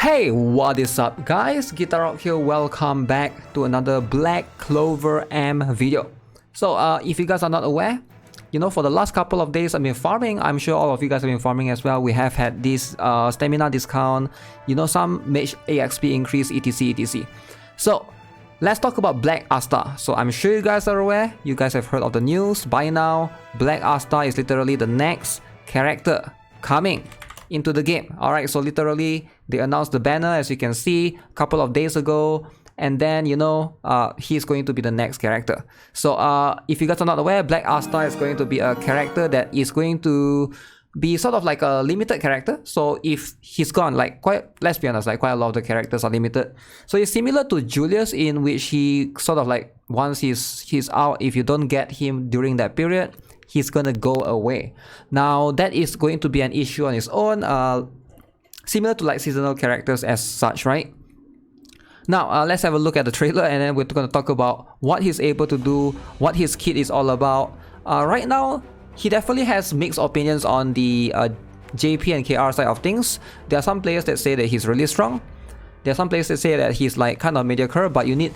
Hey, what is up guys? GuitarRock here, welcome back to another Black Clover M video. So if you guys are not aware, for the last couple of days I've been farming. I'm sure all of you guys have been farming as well. We have had this stamina discount, some mage AXP increase, etc. So let's talk about Black Asta. So I'm sure you guys are aware, you guys have heard of the news by now. Black Asta is literally the next character coming into the game. Alright, so literally they announced the banner, as you can see, a couple of days ago, and then he's going to be the next character. So if you guys are not aware, Black Asta is going to be a character that is going to be sort of like a limited character. So if he's gone, let's be honest, quite a lot of the characters are limited. So it's similar to Julius, in which he sort of once he's out, if you don't get him during that period, he's gonna go away. Now that is going to be an issue on its own, similar to seasonal characters as such, right? Now let's have a look at the trailer, and then we're going to talk about what he's able to do, what his kit is all about. Right now, he definitely has mixed opinions on the JP and KR side of things. There are some players that say that he's really strong. There are some players that say that he's kind of mediocre, but you need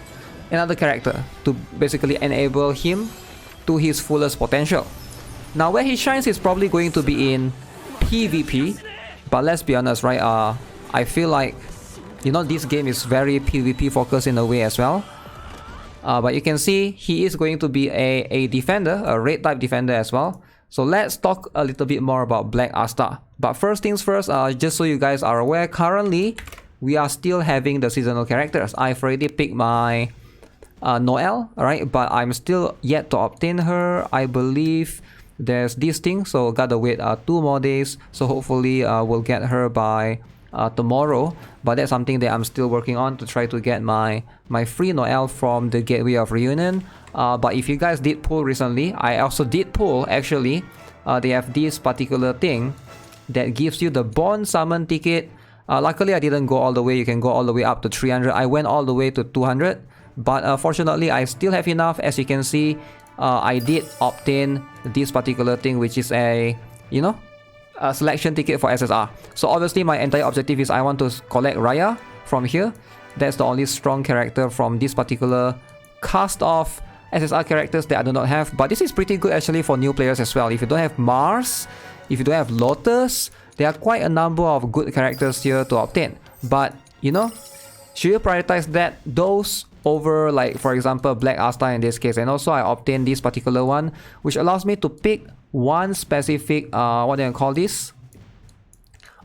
another character to basically enable him to his fullest potential. Now where he shines is probably going to be in PvP, but let's be honest, right? I feel like this game is very PvP focused in a way as well. But you can see he is going to be a defender, a raid type defender as well. So let's talk a little bit more about Black Asta. But first things first, just so you guys are aware, currently we are still having the seasonal characters. I've already picked my Noelle, alright, but I'm still yet to obtain her. I believe there's this thing, so gotta wait 2 more days. So hopefully we'll get her by tomorrow, but that's something that I'm still working on, to try to get my free Noelle from the Gateway of Reunion. But if you guys did pull recently, I also did pull actually. They have this particular thing that gives you the Bond Summon ticket. Luckily I didn't go all the way. You can go all the way up to 300. I went all the way to 200, but fortunately I still have enough. As you can see, I did obtain this particular thing, which is a selection ticket for SSR. So obviously my entire objective is I want to collect Raya from here. That's the only strong character from this particular cast of SSR characters that I do not have. But this is pretty good actually for new players as well. If you don't have Mars, if you don't have Lotus, there are quite a number of good characters here to obtain. But should you prioritize those over, for example, Black Asta in this case? And also I obtained this particular one, which allows me to pick one specific what do you call this,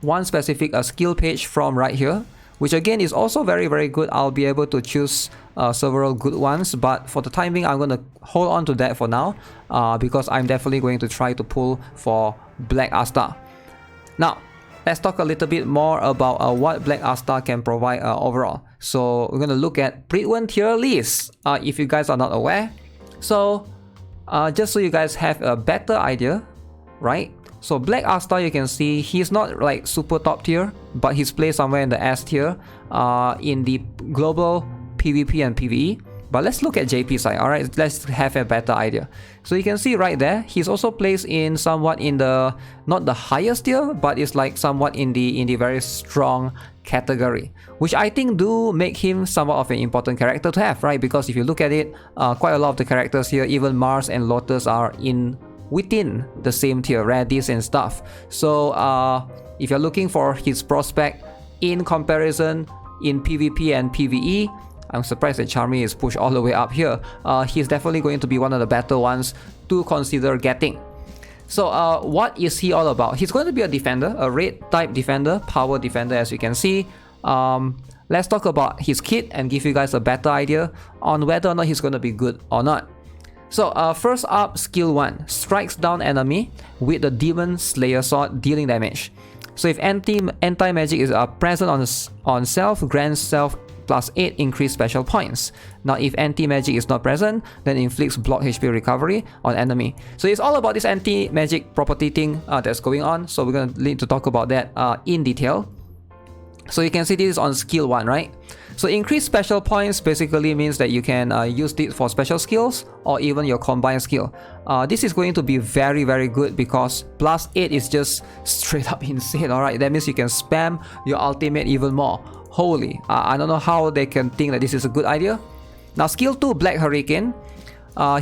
one specific skill page from right here, which again is also very good. I'll be able to choose several good ones, but for the time being I'm going to hold on to that for now, because I'm definitely going to try to pull for Black Asta. Now let's talk a little bit more about what Black Asta can provide overall. So we're going to look at Pridwen tier list, if you guys are not aware. So just so you guys have a better idea, right? So Black Asta, you can see he's not super top tier, but he's placed somewhere in the S tier in the global PvP and PvE. But let's look at JP side, alright? Let's have a better idea. So you can see right there, he's also placed in somewhat in the, not the highest tier, but it's somewhat in the very strong category, which I think do make him somewhat of an important character to have, right? Because if you look at it, quite a lot of the characters here, even Mars and Lotus, are within the same tier, Radis and stuff. So if you're looking for his prospect in comparison in PvP and PvE, I'm surprised that Charmy is pushed all the way up here. He's definitely going to be one of the better ones to consider getting. So what is he all about? He's going to be a defender, a raid type defender, power defender, as you can see. Let's talk about his kit and give you guys a better idea on whether or not he's going to be good or not. So first up, skill 1, strikes down enemy with the Demon Slayer sword, dealing damage. So if anti-magic is present on self, grants self +8 increased special points. Now if anti-magic is not present, then inflicts block HP recovery on enemy. So it's all about this anti-magic property thing that's going on. So we're going to need to talk about that in detail. So you can see this is on skill 1, right? So increased special points basically means that you can use this for special skills or even your combined skill. This is going to be very, very good because plus 8 is just straight up insane, alright? That means you can spam your ultimate even more. Holy, I don't know how they can think that this is a good idea. Now skill 2, Black Hurricane.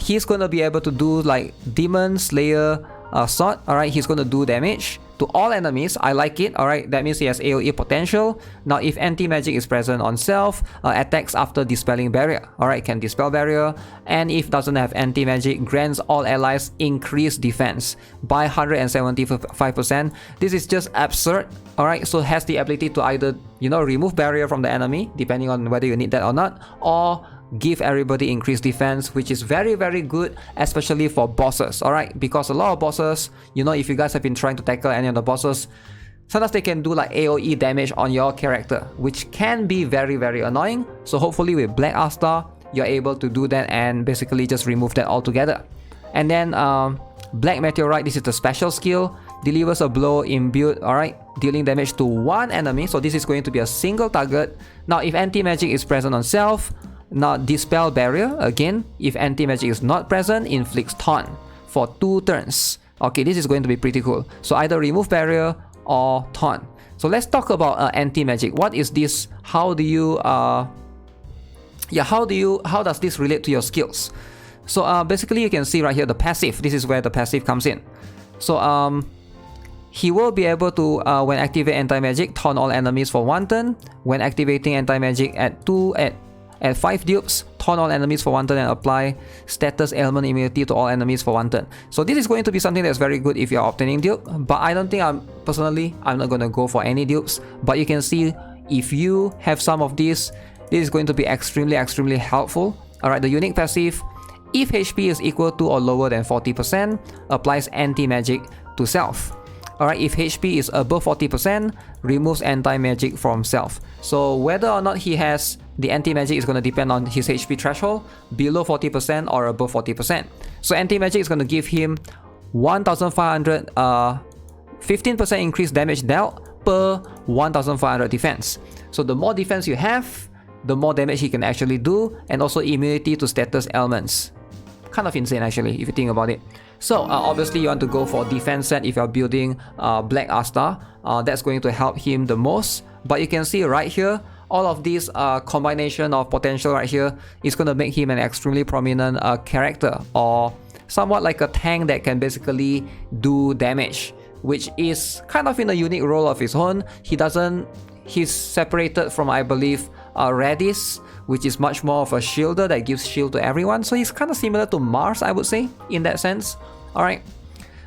He's going to be able to do like Demon Slayer sword, alright? He's going to do damage to all enemies. I like it, alright? That means he has AoE potential. Now if anti-magic is present on self, attacks after dispelling barrier, alright? Can dispel barrier. And if doesn't have anti-magic, grants all allies increased defense by 175%. This is just absurd, alright? So has the ability to either, you know, remove barrier from the enemy, depending on whether you need that or not, or give everybody increased defense, which is very, very good, especially for bosses, alright? Because a lot of bosses, you know, if you guys have been trying to tackle any of the bosses, sometimes they can do like AoE damage on your character, which can be very, very annoying. So hopefully with Black Asta, you're able to do that and basically just remove that altogether. And then Black Meteorite, this is the special skill, delivers a blow imbued, alright, dealing damage to one enemy. So this is going to be a single target. Now if anti-magic is present on self, now dispel barrier, again, if anti-magic is not present, inflicts taunt for 2 turns. Okay, this is going to be pretty cool. So either remove barrier or taunt. So let's talk about anti-magic. What is this? How do you how does this relate to your skills? So basically you can see right here the passive. This is where the passive comes in. So he will be able to, when activate anti-magic, taunt all enemies for 1 turn. When activating anti-magic at 5 dupes, taunt all enemies for 1 turn and apply status ailment immunity to all enemies for 1 turn. So this is going to be something that's very good if you're obtaining dupe, but I don't think I'm not going to go for any dupes. But you can see if you have some of these, this is going to be extremely helpful. Alright, the unique passive, if HP is equal to or lower than 40%, applies anti-magic to self. Alright, if HP is above 40%, removes anti-magic from self. So whether or not he has the anti-magic is going to depend on his HP threshold, below 40% or above 40%. So anti-magic is going to give him 1500 15% increased damage dealt per 1500 defense. So the more defense you have, the more damage he can actually do, and also immunity to status ailments. Kind of insane actually, if you think about it. So obviously you want to go for defense set if you're building Black Asta. That's going to help him the most. But you can see right here, all of these combination of potential right here is going to make him an extremely prominent character, or somewhat like a tank that can basically do damage, which is kind of in a unique role of his own. He's separated from, I believe, Radis, which is much more of a shielder that gives shield to everyone. So he's kind of similar to Mars, I would say, in that sense. Alright,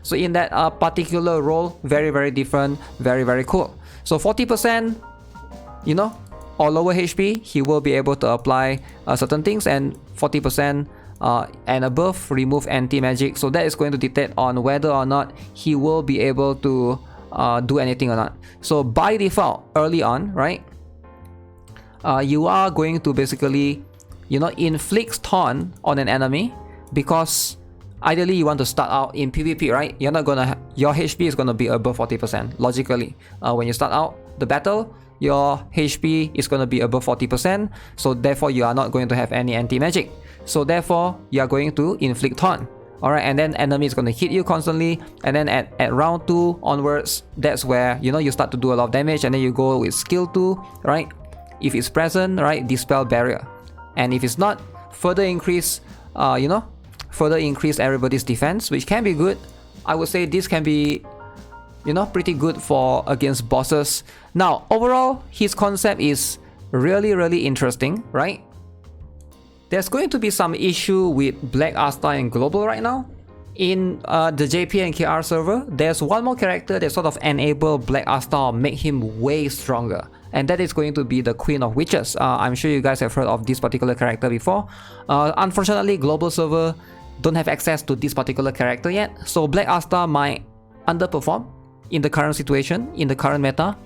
so in that particular role, very different, very cool. So 40%, you know, or lower HP, he will be able to apply certain things, and 40% and above, remove anti-magic. So that is going to dictate on whether or not he will be able to do anything or not. So by default, early on, right, you are going to basically, you know, inflict taunt on an enemy, because ideally you want to start out in PvP, right? You're not gonna your HP is gonna be above 40% logically. When you start out the battle, your HP is gonna be above 40%, so therefore you are not going to have any anti-magic. So therefore you are going to inflict taunt. Alright, and then enemy is going to hit you constantly, and then at round 2 onwards, that's where, you know, you start to do a lot of damage, and then you go with skill 2, right? If it's present, right, dispel barrier. And if it's not, further increase, further increase everybody's defense, which can be good. I would say this can be, you know, pretty good for against bosses. Now, overall, his concept is really interesting, right? There's going to be some issue with Black Asta and Global right now. In the JP and KR server, there's one more character that sort of enable Black Asta or make him way stronger. And that is going to be the Queen of Witches. I'm sure you guys have heard of this particular character before. Unfortunately, Global server don't have access to this particular character yet. So Black Asta might underperform in the current situation, in the current meta,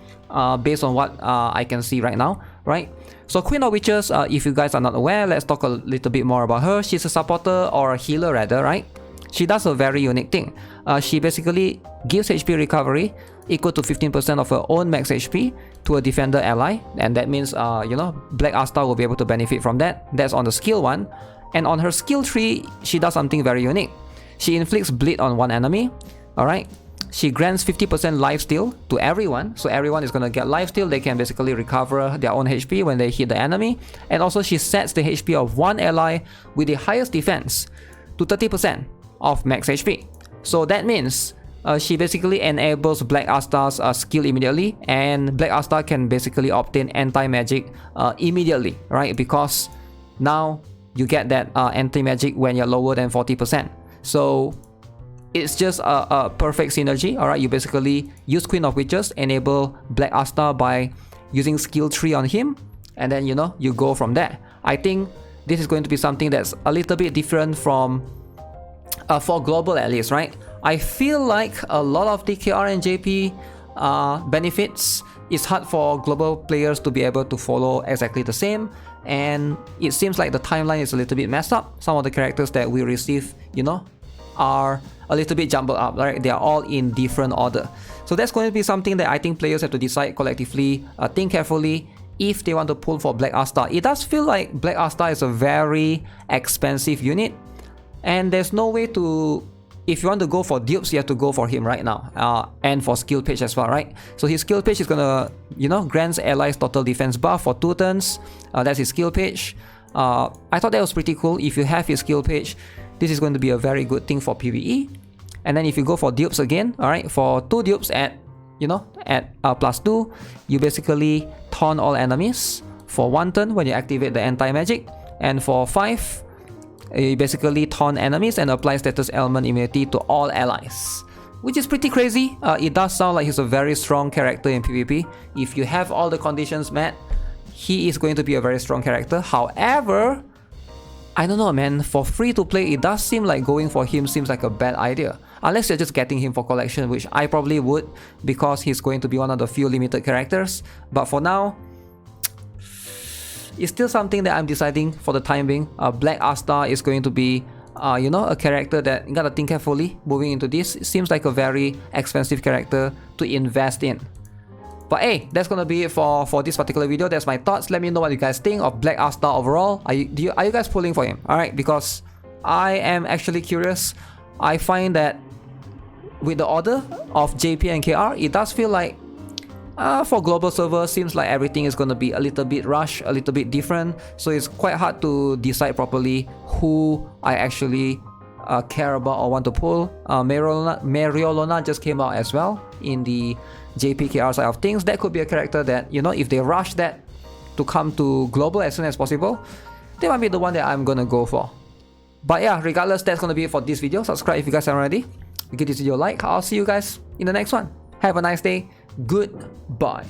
based on what I can see right now, right? So Queen of Witches, if you guys are not aware, let's talk a little bit more about her. She's a supporter, or a healer rather, right? She does a very unique thing. She basically gives HP recovery equal to 15% of her own max HP to a defender ally, and that means you know, Black Asta will be able to benefit from that. That's on the skill 1. And on her skill 3, she does something very unique. She inflicts bleed on one enemy. Alright, she grants 50% lifesteal to everyone, so everyone is gonna get lifesteal. They can basically recover their own HP when they hit the enemy. And also she sets the HP of one ally with the highest defense to 30% of max HP. So that means she basically enables Black Asta's skill immediately, and Black Asta can basically obtain anti-magic immediately, right? Because now you get that anti-magic when you're lower than 40%. So it's just a perfect synergy. Alright, you basically use Queen of Witches, enable Black Asta by using skill 3 on him, and then, you know, you go from there. I think this is going to be something that's a little bit different from for global at least, right? I feel like a lot of the KR and JP benefits, it's hard for global players to be able to follow exactly the same, and it seems like the timeline is a little bit messed up. Some of the characters that we receive, you know, are a little bit jumbled up, right? They are all in different order. So that's going to be something that I think players have to decide collectively, think carefully if they want to pull for Black Asta. It does feel like Black Asta is a very expensive unit, and there's no way to, if you want to go for dupes, you have to go for him right now, and for skill page as well, right? So his skill page is gonna, you know, grants allies total defense buff for 2 turns. That's his skill page. I thought that was pretty cool. If you have his skill page, this is going to be a very good thing for PvE. And then if you go for dupes again, alright, for 2 dupes at, you know, at +2, you basically taunt all enemies for 1 turn when you activate the anti-magic, and for 5, you basically taunt enemies and apply status element immunity to all allies, which is pretty crazy. It does sound like he's a very strong character in PvP. If you have all the conditions met, he is going to be a very strong character. However, I don't know, man, for free to play, it does seem like going for him seems like a bad idea. Unless you're just getting him for collection, which I probably would, because he's going to be one of the few limited characters. But for now, it's still something that I'm deciding for the time being. Black Asta is going to be, you know, a character that you gotta think carefully moving into this. It seems like a very expensive character to invest in. But hey, that's gonna be it for this particular video. That's my thoughts. Let me know what you guys think of Black Asta overall. Are you guys pulling for him? Alright, because I am actually curious. I find that with the order of JP and KR, it does feel like for global server, seems like everything is going to be a little bit rushed, a little bit different. So it's quite hard to decide properly who I actually care about or want to pull. Mariolona just came out as well in the JPKR side of things. That could be a character that, you know, if they rush that to come to global as soon as possible, they might be the one that I'm gonna go for. But yeah, regardless, that's gonna be it for this video. Subscribe if you guys haven't already. Give this video a like. I'll see you guys in the next one. Have a nice day. Goodbye.